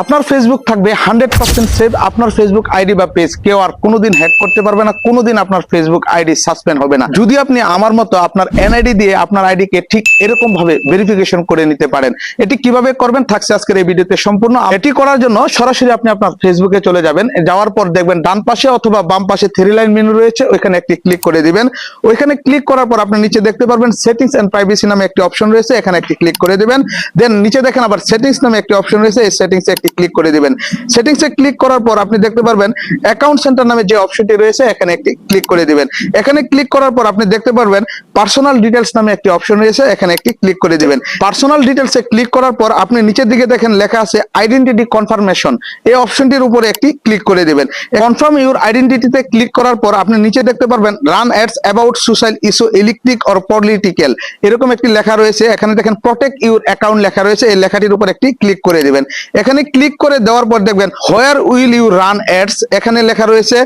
আপনার ফেসবুক থাকবে 100% সেভ। আপনার ফেসবুক আইডি বা পেজ কেউ আর কোনোদিন হ্যাক করতে পারবে না, কোনোদিন আপনার ফেসবুক আইডি সাসপেন্ড হবে না। যদি আপনি আমার মতো আপনার এনআইডি দিয়ে আপনার আইডি কে ঠিক এরকম ভাবে ভেরিফিকেশন করে নিতে পারেন। এটি কিভাবে করবেন থাকছে আজকের এই ভিডিওতে সম্পূর্ণ। এটি করার জন্য সরাসরি আপনি আপনার ফেসবুকে চলে যাবেন। যাওয়ার পর দেখবেন ডান পাশে অথবা বাম পাশে 3 লাইন মেনু রয়েছে, ওইখানে একটি ক্লিক করে দিবেন। ওইখানে ক্লিক করার পর আপনি নিচে দেখতে পারবেন সেটিংস এন্ড প্রাইভেসি নামে একটি অপশন রয়েছে, এখানে একটি ক্লিক করে দিবেন। দেন নিচে দেখেন আবার সেটিংস নামে একটি অপশন রয়েছে, এই সেটিংসে একটি ক্লিক করে দিবেন। সেটিংসে ক্লিক করার পর আপনি দেখতে পারবেন অ্যাকাউন্ট সেন্টার নামে যে অপশনটি রয়েছে, এখানে একটি ক্লিক করে দিবেন। এখানে ক্লিক করার পর আপনি দেখতে পারবেন পার্সোনাল ডিটেইলস নামে একটি অপশন রয়েছে, এখানে একটি ক্লিক করে দিবেন। পার্সোনাল ডিটেইলসে ক্লিক করার পর আপনি নিচের দিকে দেখেন লেখা আছে আইডেন্টিটি কনফার্মেশন, এই অপশনটির উপরে একটি ক্লিক করে দিবেন। কনফার্ম ইউর আইডেন্টিটিতে ক্লিক করার পর আপনি নিচে দেখতে পারবেন run ads about social issue electric or political, এরকম একটি লেখা রয়েছে। এখানে দেখেন প্রটেক্ট ইউর অ্যাকাউন্ট লেখা রয়েছে, এই লেখাটির উপর একটি ক্লিক করে দিবেন। এখানে ক্লিক করে দেওয়ার পর দেখবেন where will you run ads, এখানে লেখা রয়েছে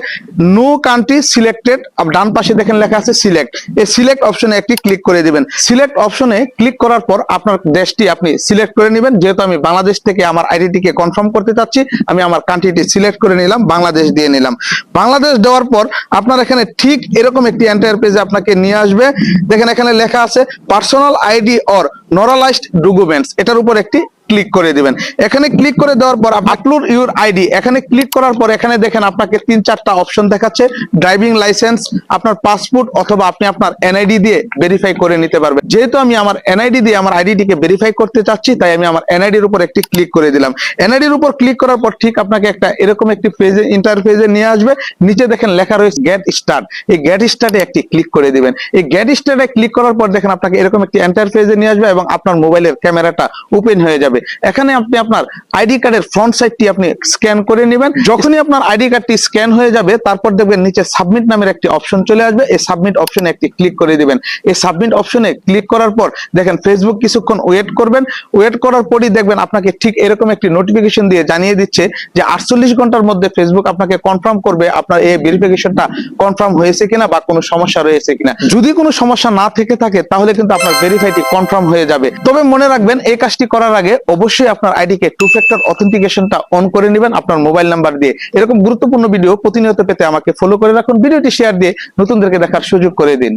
নো কান্ট্রি সিলেক্টেড। ডান পাশে দেখেন লেখা আছে সিলেক্ট, এই সিলেক্ট অপশনে একটি ক্লিক করে দিবেন। সিলেক্ট অপশনে ক্লিক করার পর আপনার দেশটি আপনি সিলেক্ট করে নেবেন। যেহেতু আমি বাংলাদেশ থেকে আমার আইডিটিকে কনফার্ম করতে চাচ্ছি, আমি আমার কান্ট্রিটি সিলেক্ট করে নিলাম, বাংলাদেশ দিয়ে নিলাম। বাংলাদেশ দেওয়ার পর আপনার এখানে ঠিক এরকম একটি এন্টায়ার পেজে আপনাকে নিয়ে আসবে। দেখেন এখানে লেখা আছে পার্সোনাল আইডি অর নরালাইজড ডকুমেন্টস, এটার উপর একটি ক্লিক করে দিবেন। এখানে ক্লিক করে দেওয়ার পর আপলোড ইউর আইডি, এখানে ক্লিক করার পর এখানে দেখেন আপনাকে 3-4টা অপশন দেখাচ্ছে। ড্রাইভিং লাইসেন্স, আপনার পাসপোর্ট অথবা আপনি আপনার এনআইডি দিয়ে ভেরিফাই করে নিতে পারবেন। যেহেতু আমি আমার এনআইডি দিয়ে আমার আইডিটিকে ভেরিফাই করতে চাচ্ছি, তাই আমি আমার এনআইডির উপর একটি ক্লিক করে দিলাম। এনআইডির উপর ক্লিক করার পর ঠিক আপনাকে একটা এরকম একটি পেজে ইন্টারফেসে নিয়ে আসবে। নিচে দেখেন লেখা রয়েছে গেট স্টার্ট, এই গেট স্টার্টে একটি ক্লিক করে দিবেন। এই গেট স্টার্টে ক্লিক করার পর দেখেন আপনাকে এরকম একটি ইন্টারফেসে নিয়ে আসবে এবং আপনার মোবাইলের ক্যামেরাটা ওপেন হয়ে যাবে। এখানে আপনি আপনার আইডি কার্ডের ফ্রন্ট সাইডটি আপনি স্ক্যান করে নেবেন। যখনই আপনার আইডি কার্ডটি স্ক্যান হয়ে যাবে, তারপর দেখবেন নিচে সাবমিট নামের একটি অপশন চলে আসবে, এই সাবমিট অপশনে একটি ক্লিক করে দিবেন। এই সাবমিট অপশনে ক্লিক করার পর দেখেন ফেসবুক কিছুক্ষণ ওয়েট করবেন। ওয়েট করার পরই দেখবেন আপনাকে ঠিক এরকম একটি নোটিফিকেশন দিয়ে জানিয়ে দিচ্ছে যে 48 ঘন্টার মধ্যে ফেসবুক আপনাকে কনফার্ম করবে আপনার এই ভেরিফিকেশনটা কনফার্ম হয়েছে কিনা বা কোনো সমস্যা রয়েছে কিনা। যদি কোনো সমস্যা না থেকে থাকে তাহলে কিন্তু আপনার ভেরিফাইটি কনফার্ম হয়ে যাবে। তবে মনে রাখবেন এই কাজটি করার আগে অবশ্যই আপনার আইডিকে 2 ফ্যাক্টর অথেন্টিকেশনটা অন করে নেবেন আপনার মোবাইল নাম্বার দিয়ে। এরকম গুরুত্বপূর্ণ ভিডিও প্রতিনিয়ত পেতে আমাকে ফলো করে রাখুন। ভিডিওটি শেয়ার দিয়ে নতুনদেরকে দেখার সুযোগ করে দিন।